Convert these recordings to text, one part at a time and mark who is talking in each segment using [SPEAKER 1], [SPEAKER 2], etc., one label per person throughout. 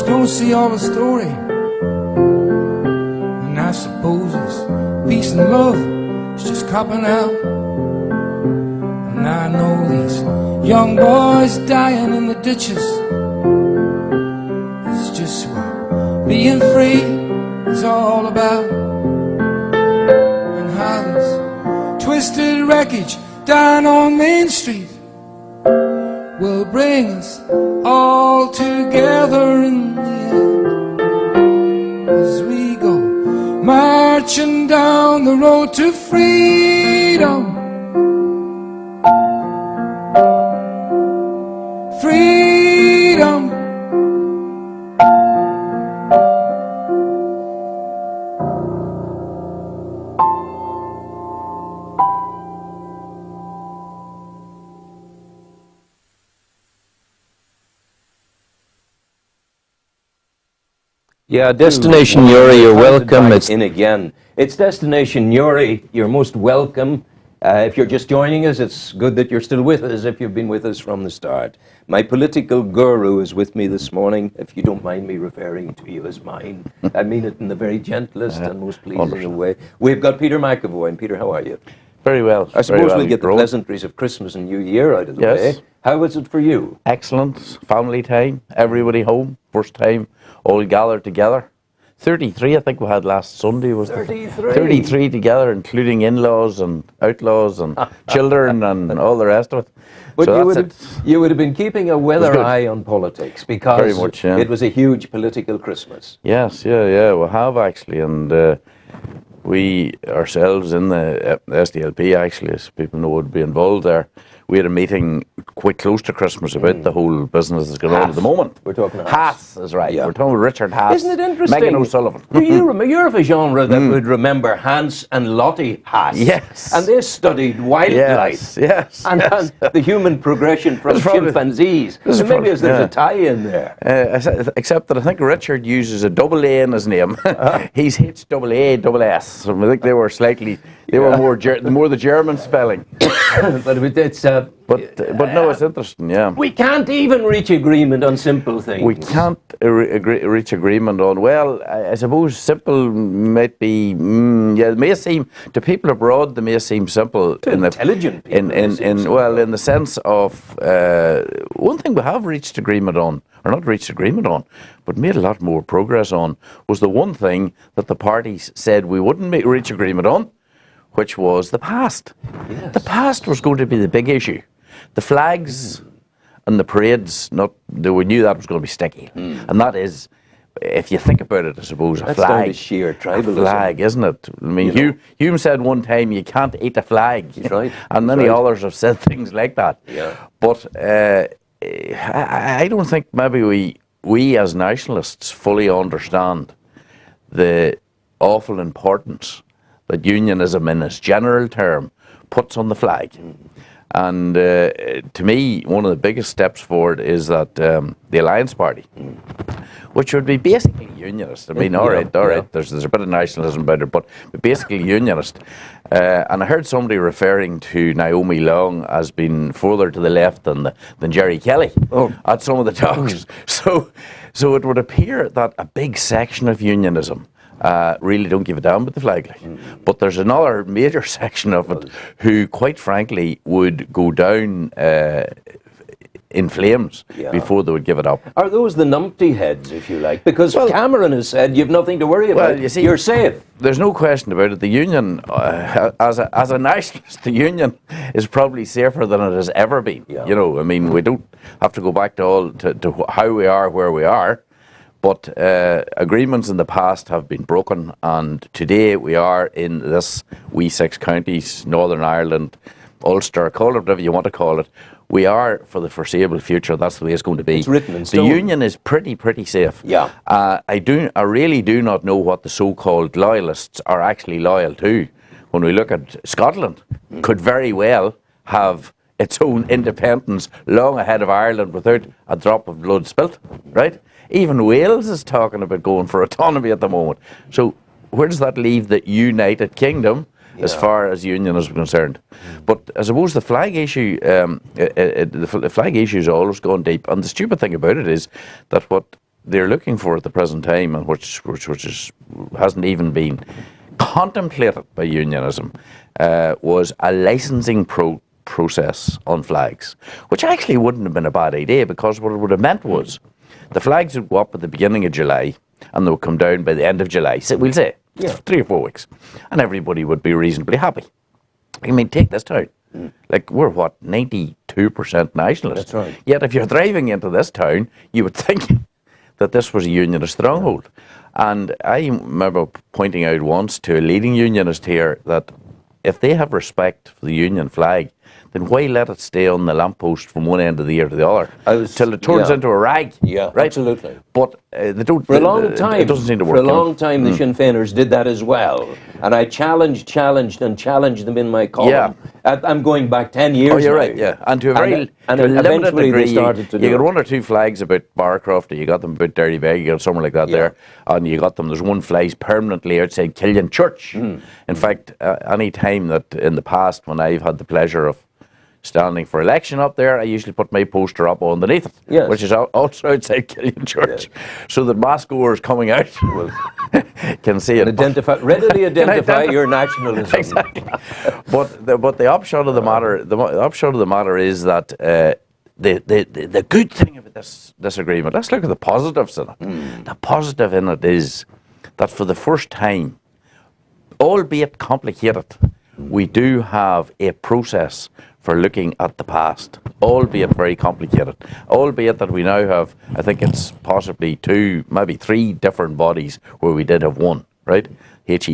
[SPEAKER 1] don't see all the story. And I suppose it's peace and love is just copping out. And I know these young boys dying in the ditches. It's just what being free is all about. And how this twisted wreckage down on Main Street will bring us all together in the end, as we go marching down the road to freedom. Freedom.
[SPEAKER 2] Yeah, Destination Newry, you're welcome. It's in again. It's Destination Newry, you're most welcome. If you're just joining us, it's good that you're still with us if you've been with us from the start. My political guru is with me this morning, if you don't mind me referring to you as mine. I mean it in the very gentlest and most pleasing way. We've got Peter McEvoy. And Peter, how are you?
[SPEAKER 3] Very well.
[SPEAKER 2] I suppose we'll get the pleasantries of Christmas and New Year out of the way. How was it for you?
[SPEAKER 3] Excellent. Family time. Everybody home. First time all gathered together. 33 I think we had last Sunday. Was
[SPEAKER 2] 33?
[SPEAKER 3] 33 together, including in-laws and outlaws and children and all the rest of it.
[SPEAKER 2] But
[SPEAKER 3] So
[SPEAKER 2] you would have been keeping a weather eye on politics because
[SPEAKER 3] Very much, yeah.
[SPEAKER 2] it was a huge political Christmas.
[SPEAKER 3] Yes, yeah, we have actually, and we ourselves in the SDLP actually, as people know, would be involved there. We had a meeting quite close to Christmas about the whole business that's going on at the moment.
[SPEAKER 2] We're talking
[SPEAKER 3] Haas is right.
[SPEAKER 2] Yeah.
[SPEAKER 3] We're talking about Richard Haas.
[SPEAKER 2] Isn't it interesting?
[SPEAKER 3] Megan O'Sullivan.
[SPEAKER 2] Do you remember? You're of a genre that would remember Hans and Lottie Haas.
[SPEAKER 3] Yes.
[SPEAKER 2] And they studied wildlife.
[SPEAKER 3] Yes.
[SPEAKER 2] And the human progression from chimpanzees. So maybe there's a tie-in there.
[SPEAKER 3] Except that I think Richard uses a double A in his name. He's hitched double A, double S. So I think they were slightly, they were more the German spelling.
[SPEAKER 2] But it's
[SPEAKER 3] But no, it's interesting, yeah.
[SPEAKER 2] We can't even reach agreement on simple things.
[SPEAKER 3] We can't reach agreement on, well, I suppose simple might be, it may seem, to people abroad, they may seem simple.
[SPEAKER 2] To intelligent people.
[SPEAKER 3] In the sense of, one thing we have reached agreement on, or not reached agreement on, but made a lot more progress on, was the one thing that the parties said we wouldn't reach agreement on, which was the past.
[SPEAKER 2] Yes.
[SPEAKER 3] The past was going to be the big issue. The flags and the parades, we knew that was going to be sticky. And that is, if you think about it, I suppose,
[SPEAKER 2] That's
[SPEAKER 3] a flag.
[SPEAKER 2] Down to sheer tribalism.
[SPEAKER 3] A flag, isn't it? I mean, Hume said one time, you can't eat a flag.
[SPEAKER 2] That's right.
[SPEAKER 3] And many others have said things like that.
[SPEAKER 2] Yeah.
[SPEAKER 3] But I don't think maybe we as nationalists fully understand the awful importance that unionism in its general term puts on the flag. And to me, one of the biggest steps forward is that the Alliance Party, which would be basically unionist. I mean, all right, there's a bit of nationalism about it, but basically unionist. And I heard somebody referring to Naomi Long as being further to the left than Jerry Kelly at some of the talks. So it would appear that a big section of unionism really don't give a damn about the flag. But there's another major section of it who, quite frankly, would go down in flames before they would give it up.
[SPEAKER 2] Are those the numpty heads, if you like? Because Cameron has said you've nothing to worry about.
[SPEAKER 3] Well, you see,
[SPEAKER 2] you're safe.
[SPEAKER 3] There's no question about it. The union, as a nationalist, the union is probably safer than it has ever been.
[SPEAKER 2] Yeah.
[SPEAKER 3] You know, I mean, we don't have to go back to how we are where we are. But agreements in the past have been broken, and today we are in this wee 6 counties, Northern Ireland, Ulster, call it whatever you want to call it. We are, for the foreseeable future, that's the way it's going to be.
[SPEAKER 2] It's written in stone.
[SPEAKER 3] The union is pretty safe.
[SPEAKER 2] Yeah.
[SPEAKER 3] I really do not know what the so-called loyalists are actually loyal to. When we look at Scotland, could very well have its own independence long ahead of Ireland without a drop of blood spilt, right? Even Wales is talking about going for autonomy at the moment. So where does that leave the United Kingdom as far as union is concerned? But I suppose the flag issue, the flag issue has always gone deep. And the stupid thing about it is that what they're looking for at the present time, and which hasn't even been contemplated by unionism, was a licensing process on flags, which actually wouldn't have been a bad idea, because what it would have meant was the flags would go up at the beginning of July and they would come down by the end of July. So we'll say 3 or 4 weeks, and everybody would be reasonably happy. I mean, take this town. Like, we're 92% nationalist.
[SPEAKER 2] That's right.
[SPEAKER 3] Yet if you're driving into this town, you would think that this was a unionist stronghold. And I remember pointing out once to a leading unionist here that if they have respect for the union flag, then why let it stay on the lamppost from one end of the year to the other till it turns into a rag?
[SPEAKER 2] Yeah,
[SPEAKER 3] right?
[SPEAKER 2] Absolutely.
[SPEAKER 3] But they don't.
[SPEAKER 2] For a long time,
[SPEAKER 3] it doesn't seem to work.
[SPEAKER 2] For a long time, the Sinn Féiners did that as well, and I challenged them in my column.
[SPEAKER 3] Yeah.
[SPEAKER 2] I'm going back 10 years.
[SPEAKER 3] Oh, you're
[SPEAKER 2] now.
[SPEAKER 3] right. Yeah, and to a very
[SPEAKER 2] and
[SPEAKER 3] to a limited
[SPEAKER 2] eventually
[SPEAKER 3] degree,
[SPEAKER 2] they started to
[SPEAKER 3] you
[SPEAKER 2] do
[SPEAKER 3] got
[SPEAKER 2] it.
[SPEAKER 3] 1 or 2 flags about Barcroft, or you got them about Derrybeg, you got somewhere like that there, and you got them. There's one flies permanently outside Killian Church. In fact, any time that in the past when I've had the pleasure of standing for election up there, I usually put my poster up underneath it, which is also outside Killian Church, so that mass goers coming out can see it.
[SPEAKER 2] Readily identify your nationalism.
[SPEAKER 3] Exactly. But the upshot of the matter, is that the good thing about this agreement. Let's look at the positives in it. The positive in it is that for the first time, albeit complicated, we do have a process for looking at the past, albeit very complicated, albeit that we now have, I think it's possibly 2, maybe 3 different bodies where we did have one, right? HET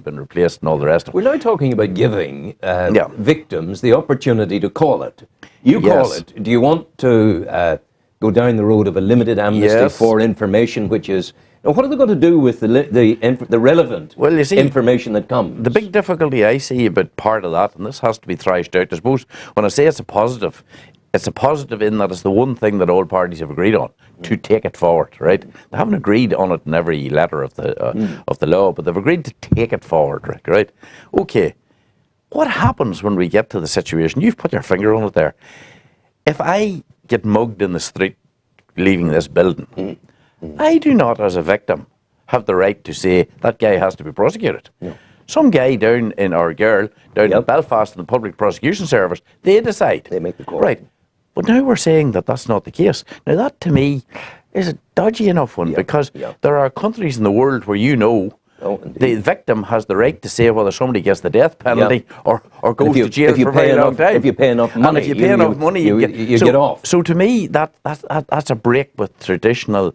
[SPEAKER 3] been replaced and all the rest of it.
[SPEAKER 2] We're now talking about giving victims the opportunity to call it. You call it. Do you want to go down the road of a limited amnesty for information, which is... Now, what are they going to do with the relevant information that comes?
[SPEAKER 3] The big difficulty I see about part of that, and this has to be thrashed out, I suppose, when I say it's a positive in that it's the one thing that all parties have agreed on, to take it forward, right? They haven't agreed on it in every letter of the law, but they've agreed to take it forward, Rick, right? Okay, what happens when we get to the situation? You've put your finger on it there. If I get mugged in the street leaving this building, I do not, as a victim, have the right to say that guy has to be prosecuted. No. Some guy down in, or girl down in Belfast in the Public Prosecution Service, they decide.
[SPEAKER 2] They make the call.
[SPEAKER 3] Right. But now we're saying that that's not the case. Now that, to me, is a dodgy enough one, because there are countries in the world where the victim has the right to say whether somebody gets the death penalty or goes to jail for a very long time.
[SPEAKER 2] If you pay enough money,
[SPEAKER 3] and if you pay enough money, you
[SPEAKER 2] get off.
[SPEAKER 3] So to me, that's a break with traditional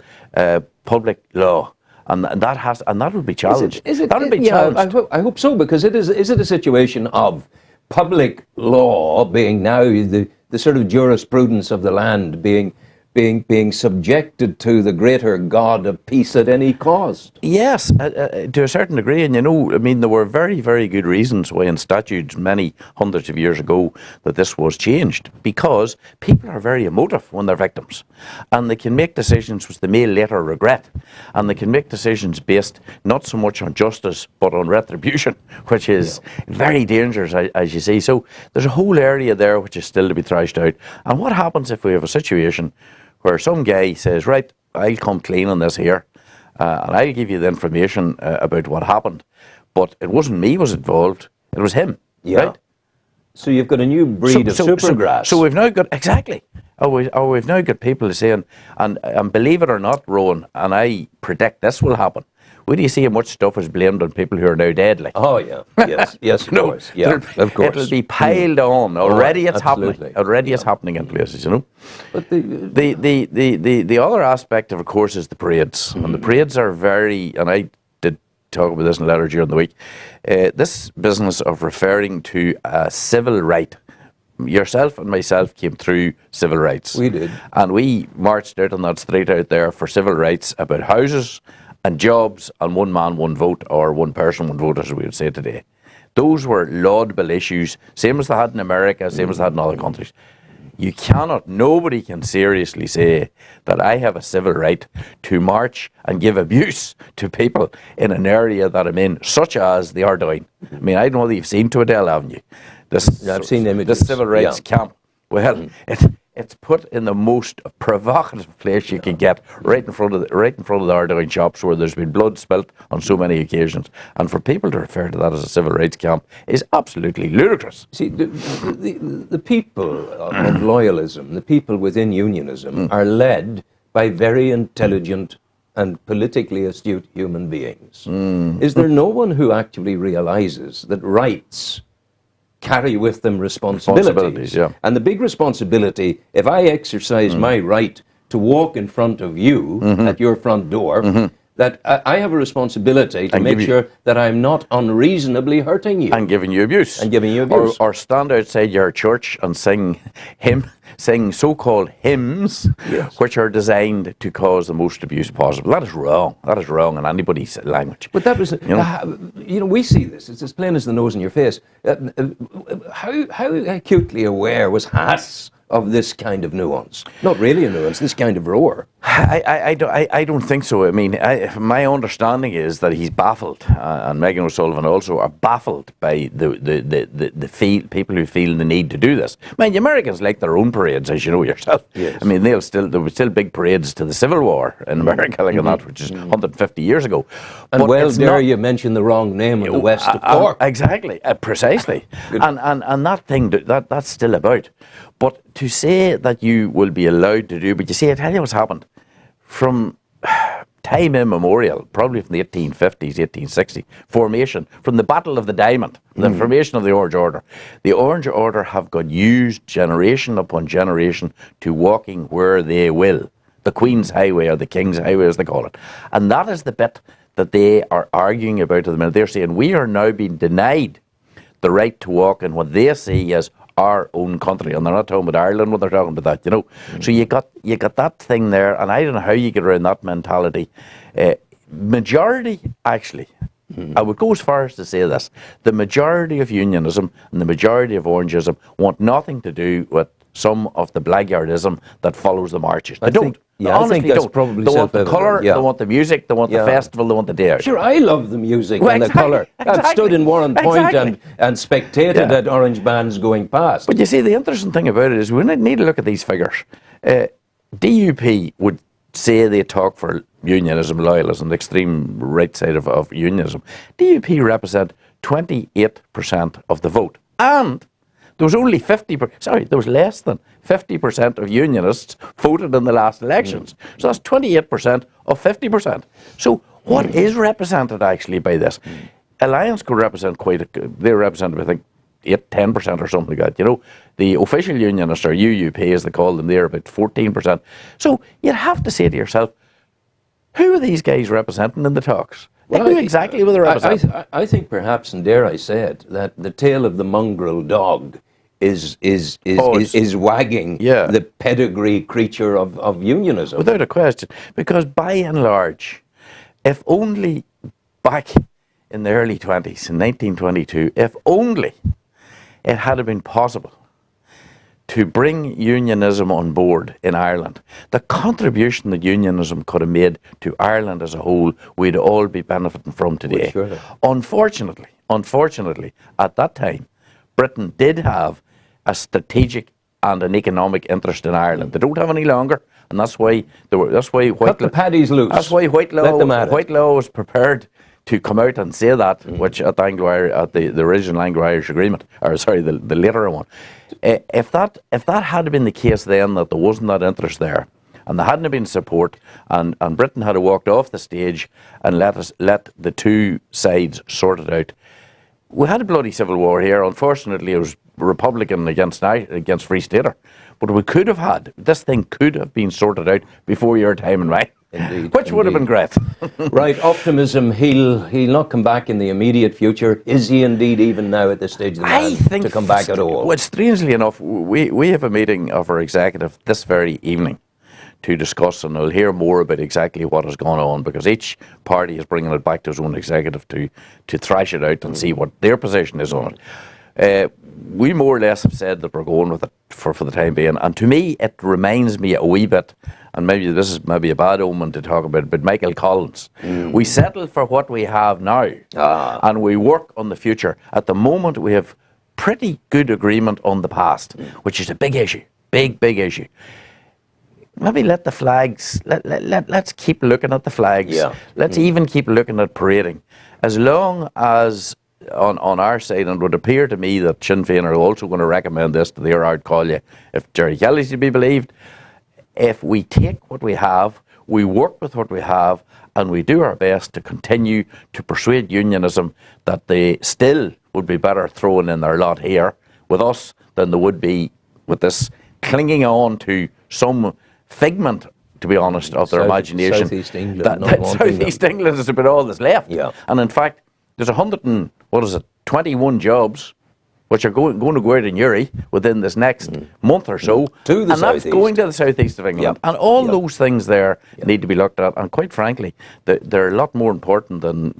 [SPEAKER 3] public law, and that would be challenged. That would be challenged.
[SPEAKER 2] I hope so, because is it a situation of public law being now the sort of jurisprudence of the land being subjected to the greater God of peace at any cost?
[SPEAKER 3] Yes, to a certain degree. And I mean, there were very, very good reasons why in statutes many hundreds of years ago that this was changed, because people are very emotive when they're victims, and they can make decisions which they may later regret, and they can make decisions based not so much on justice but on retribution, which is very dangerous, as you see. So there's a whole area there which is still to be thrashed out. And what happens if we have a situation where some guy says, right, I'll come clean on this here, and I'll give you the information about what happened, but it wasn't me was involved, it was him, right?
[SPEAKER 2] So you've got a new breed of supergrass.
[SPEAKER 3] So we've now got, exactly, we've now got people saying, and believe it or not, Rowan, and I predict this will happen, where do you see how much stuff is blamed on people who are now dead? Like?
[SPEAKER 2] Oh, yeah. Yes, of course. Yeah, of course.
[SPEAKER 3] It'll be piled on. Already it's happening. Already it's happening in places, But the other aspect of course, is the parades. And the parades are very, and I did talk about this in a letter during the week, this business of referring to a civil right. Yourself and myself came through civil rights.
[SPEAKER 2] We did.
[SPEAKER 3] And we marched out on that street out there for civil rights about houses and jobs and one man, one vote, or one person, one vote, as we would say today. Those were laudable issues, same as they had in America, same as they had in other countries. You cannot, nobody can seriously say that I have a civil right to march and give abuse to people in an area that I'm in, such as the Ardoyne. I mean, I don't know that you've seen Tweedale, haven't you?
[SPEAKER 2] I've seen images.
[SPEAKER 3] This civil rights camp. Well, it's put in the most provocative place you can get, right in front of the Ardoin shops, where there's been blood spilt on so many occasions. And for people to refer to that as a civil rights camp is absolutely ludicrous.
[SPEAKER 2] See, the people of loyalism, the people within unionism, are led by very intelligent and politically astute human beings. Is there no one who actually realizes that rights carry with them responsibilities?
[SPEAKER 3] Yeah.
[SPEAKER 2] And the big responsibility, if I exercise my right to walk in front of you at your front door, that I have a responsibility to make sure that I'm not unreasonably hurting you.
[SPEAKER 3] And giving you abuse. Or stand outside your church and sing so-called hymns, which are designed to cause the most abuse possible. That is wrong. That is wrong in anybody's language.
[SPEAKER 2] But that was, we see this. It's as plain as the nose in your face. How acutely aware was Haas of this kind of nuance? Not really a nuance, this kind of roar.
[SPEAKER 3] I don't think so. I mean, my understanding is that he's baffled, and Megan O'Sullivan also are baffled by the people who feel the need to do this. I mean, the Americans like their own parades, as you know yourself.
[SPEAKER 2] Yes.
[SPEAKER 3] I mean, there were still big parades to the Civil War in America, like that, which is 150 years ago.
[SPEAKER 2] And dare you mention the wrong name of the West of Cork.
[SPEAKER 3] Exactly, precisely. and that thing, that's still about. But to say that you will be allowed to do, but you see, I tell you what's happened. From time immemorial, probably from the 1850s, 1860, formation, from the Battle of the Diamond, the formation of the Orange Order. The Orange Order have got used generation upon generation to walking where they will. The Queen's Highway, or the King's Highway as they call it. And that is the bit that they are arguing about at the minute. They're saying we are now being denied the right to walk in what they see as our own country, and they're not talking about Ireland when they're talking about that, you know. So you got that thing there, and I don't know how you get around that mentality. Majority, actually, I would go as far as to say this: the majority of unionism and the majority of Orangeism want nothing to do with some of the blackguardism that follows the marches. They don't.
[SPEAKER 2] I think that's probably
[SPEAKER 3] They want the colour,
[SPEAKER 2] yeah.
[SPEAKER 3] they want the music, they want the festival, they want the day out.
[SPEAKER 2] Sure, I love the music and the colour. I've stood in Warren Point and spectated at orange bands going past.
[SPEAKER 3] But you see, the interesting thing about it is we need to look at these figures. DUP would say they talk for unionism, loyalism, the extreme right side of unionism. DUP represent 28% of the vote. And there was only there was less than 50% of unionists voted in the last elections. So that's 28% of 50%. So what is represented actually by this? Alliance could represent they represent, I think, 10% or something like that. You know, the official unionists, or UUP as they call them, they're about 14%. So you'd have to say to yourself, who are these guys representing in the talks? Well, who exactly were they representing?
[SPEAKER 2] I think perhaps, and dare I say it, that the tail of the mongrel dog is wagging the pedigree creature of unionism.
[SPEAKER 3] Without a question. Because by and large, if only back in the early 20s, in 1922, if only it had been possible to bring unionism on board in Ireland, the contribution that unionism could have made to Ireland as a whole, we'd all be benefiting from today.
[SPEAKER 2] Well, sure.
[SPEAKER 3] Unfortunately, at that time, Britain did have a strategic and an economic interest in Ireland. They don't have any longer, and that's why
[SPEAKER 2] cut the paddies loose.
[SPEAKER 3] That's why Whitelaw was prepared to come out and say that, which at the original Anglo-Irish Agreement, or sorry, the later one. If that had been the case then, that there wasn't that interest there, and there hadn't been support, and Britain had walked off the stage and let the two sides sort it out, we had a bloody civil war here. Unfortunately, it was Republican against Free Stater, but this thing could have been sorted out before your time and mine.
[SPEAKER 2] Indeed,
[SPEAKER 3] which would have been great.
[SPEAKER 2] Right, optimism. He'll not come back in the immediate future. Is he indeed even now at this stage of the man to come back at all?
[SPEAKER 3] Well, strangely enough, we have a meeting of our executive this very evening to discuss, and I'll hear more about exactly what has gone on, because each party is bringing it back to its own executive to thrash it out and see what their position is on it. We more or less have said that we're going with it for the time being, and to me it reminds me a wee bit, and maybe this is a bad omen to talk about, but Michael Collins. We settle for what we have now, and we work on the future. At the moment we have pretty good agreement on the past, which is a big issue. big issue. Maybe let the flags, let's keep looking at the flags.
[SPEAKER 2] Yeah.
[SPEAKER 3] Let's even keep looking at parading. As long as on our side, and it would appear to me that Sinn Féin are also going to recommend this to the Ard Collie, if Jerry Kelly's to be believed, if we take what we have, we work with what we have, and we do our best to continue to persuade unionism that they still would be better throwing in their lot here with us than they would be with this clinging on to some figment, to be honest, of their imagination.
[SPEAKER 2] Southeast England.
[SPEAKER 3] That Southeast England is about all that's left.
[SPEAKER 2] Yeah.
[SPEAKER 3] And in fact, there's 21 jobs which are going to go out in Newry within this next month or so.
[SPEAKER 2] To the
[SPEAKER 3] and
[SPEAKER 2] southeast.
[SPEAKER 3] that's going to the southeast of England.
[SPEAKER 2] Yep.
[SPEAKER 3] And all
[SPEAKER 2] Yep.
[SPEAKER 3] those things there need to be looked at. And quite frankly, they're a lot more important than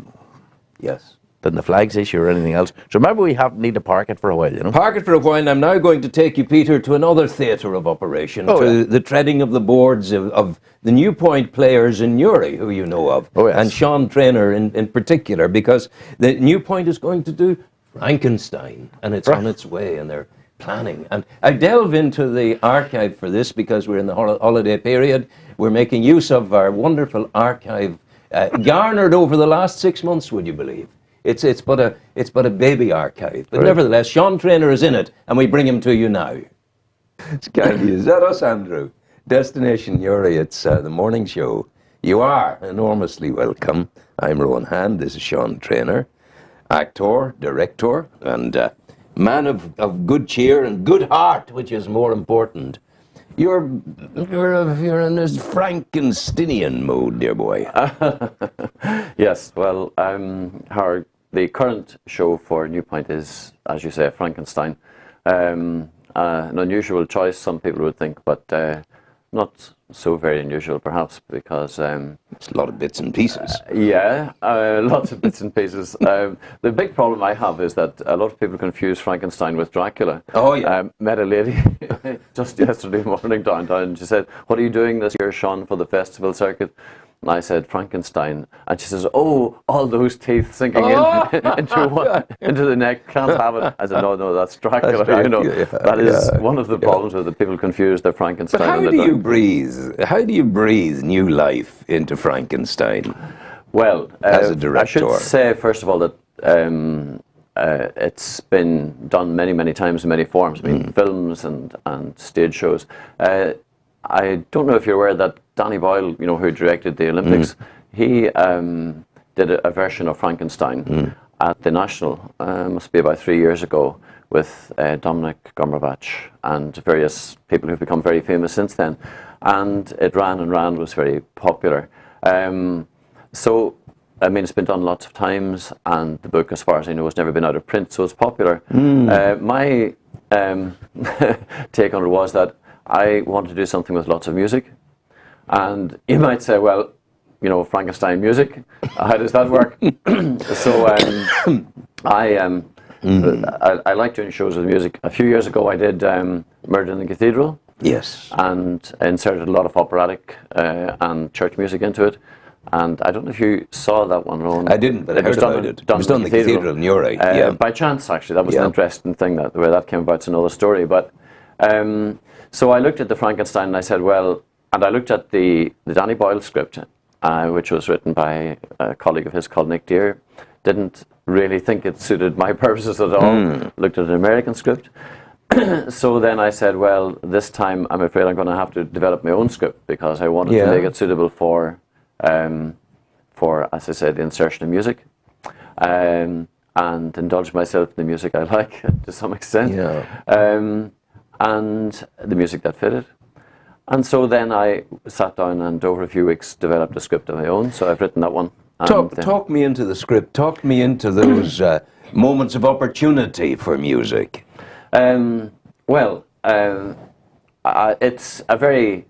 [SPEAKER 3] the flags issue or anything else. So maybe we need to park it for a while, you know.
[SPEAKER 2] Park it for a while. I'm now going to take you, Peter, to another theatre of operation, the treading of the boards of the New Point players in Newry, who you know of, and Sean Traynor in particular, because the New Point is going to do Frankenstein, and it's on its way, and they're planning. And I delve into the archive for this because we're in the holiday period. We're making use of our wonderful archive, garnered over the last 6 months, would you believe? It's but a baby archive, but nevertheless, Sean Traynor is in it, and we bring him to you now. It's kind of you. Is that us, Andrew? Destination Newry. It's the morning show. You are enormously welcome. I'm Rowan Hand. This is Sean Traynor, actor, director, and man of good cheer and good heart, which is more important. You're in this Frankensteinian mode, dear boy.
[SPEAKER 4] Yes, well, the current show for New Point is, as you say, Frankenstein. An unusual choice, some people would think, but not so very unusual, perhaps, because
[SPEAKER 2] it's a lot of bits and pieces.
[SPEAKER 4] Lots of bits and pieces. The big problem I have is that a lot of people confuse Frankenstein with Dracula.
[SPEAKER 2] Oh yeah.
[SPEAKER 4] Met a lady just yesterday morning downtown, and she said, "What are you doing this year, Sean, for the festival circuit?" And I said, "Frankenstein." And she says, "Oh, all those teeth sinking into the neck, can't have it." I said, no, that's Dracula. You know, that is one of the problems with the people confuse the Frankenstein.
[SPEAKER 2] But how do you breathe? How do you breathe new life into Frankenstein?
[SPEAKER 4] Well,
[SPEAKER 2] as a director,
[SPEAKER 4] I should say first of all that it's been done many times in many forms. I mean, films and stage shows. I don't know if you're aware that Danny Boyle, you know, who directed the Olympics, he did a version of Frankenstein at the National, must be about 3 years ago, with Dominic Gumberbatch and various people who've become very famous since then. And it ran and ran, was very popular. So, I mean, it's been done lots of times, and the book, as far as I know, has never been out of print, so it's popular. My take on it was that I wanted to do something with lots of music. And you might say, well, you know, Frankenstein music, how does that work? So I like doing shows with music. A few years ago I did Murder in the Cathedral.
[SPEAKER 2] Yes.
[SPEAKER 4] And inserted a lot of operatic and church music into it. And I don't know if you saw that one, Rowan.
[SPEAKER 2] I didn't, but I heard about it. It was done in the Cathedral in Newry.
[SPEAKER 4] By chance, actually. That was an interesting thing, that where that came about. It's another story. But so I looked at the Frankenstein and I said, well, and I looked at the Danny Boyle script, which was written by a colleague of his called Nick Deere. Didn't really think it suited my purposes at all. Looked at an American script. So then I said, well, this time I'm afraid I'm going to have to develop my own script, because I wanted to make it suitable for, as I said, the insertion of music. And indulge myself in the music I like to some extent. And the music that fitted. And so then I sat down and over a few weeks developed a script of my own. So I've written that one.
[SPEAKER 2] Talk me into the script. Talk me into those moments of opportunity for music.
[SPEAKER 4] It's a very